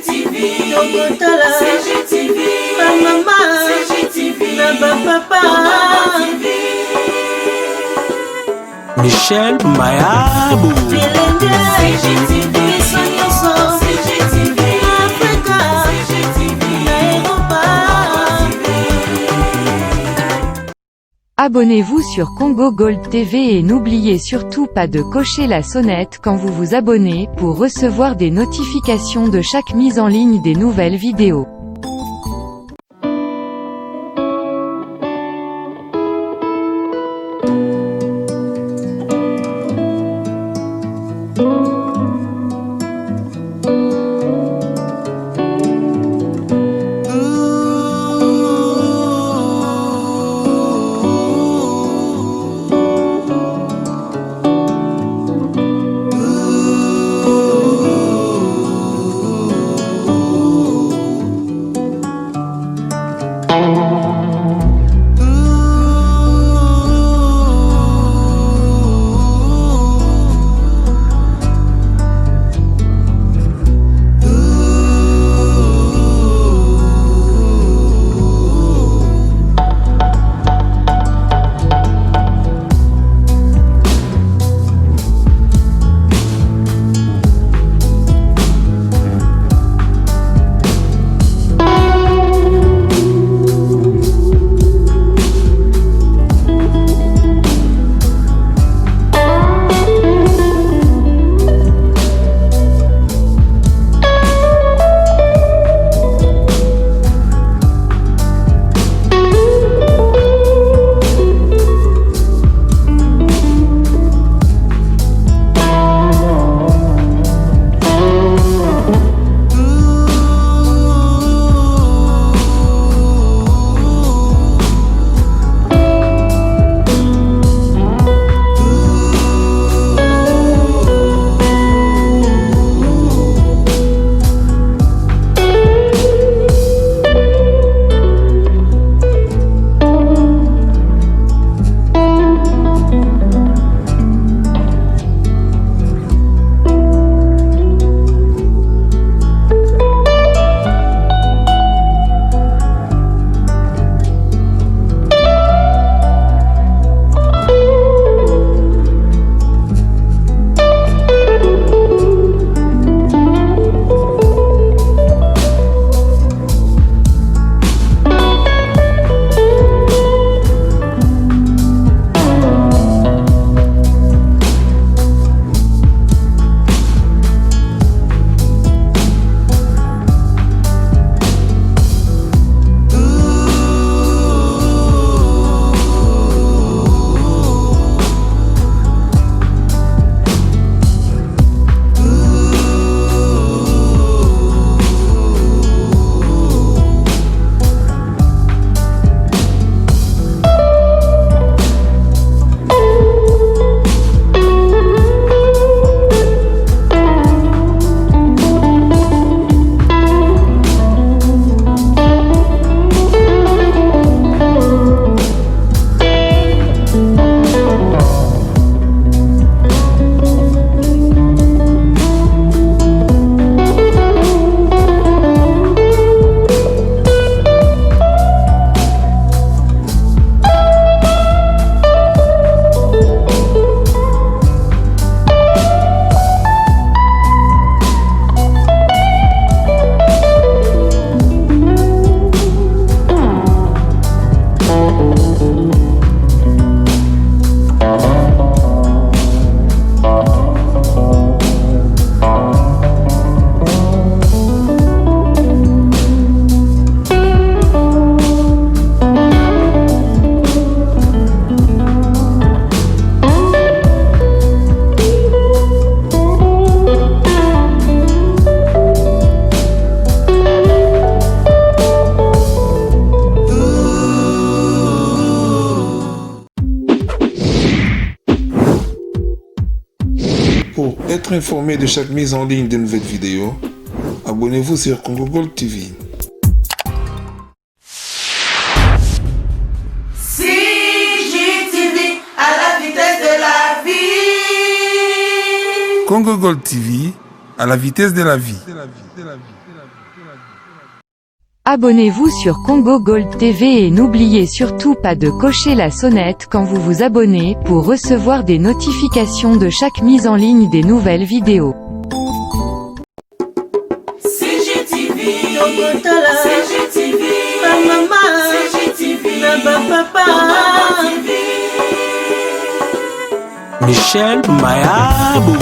CGTV, Maman, Papa, Michel Mayabo, CGTV, Africa, Abonnez-vous sur Congo Gold TV et n'oubliez surtout pas de cocher la sonnette quand vous vous abonnez, pour recevoir des notifications de chaque mise en ligne des nouvelles vidéos. Pour être informé de chaque mise en ligne de nouvelles vidéos, abonnez-vous sur Congo Gold TV. CGTV à la vitesse de la vie. Congo Gold TV, à la vitesse de la vie. Abonnez-vous sur Congo Gold TV et n'oubliez surtout pas de cocher la sonnette quand vous vous abonnez pour recevoir des notifications de chaque mise en ligne des nouvelles vidéos. CGTV, Maman, Papa. Michel Mayabou.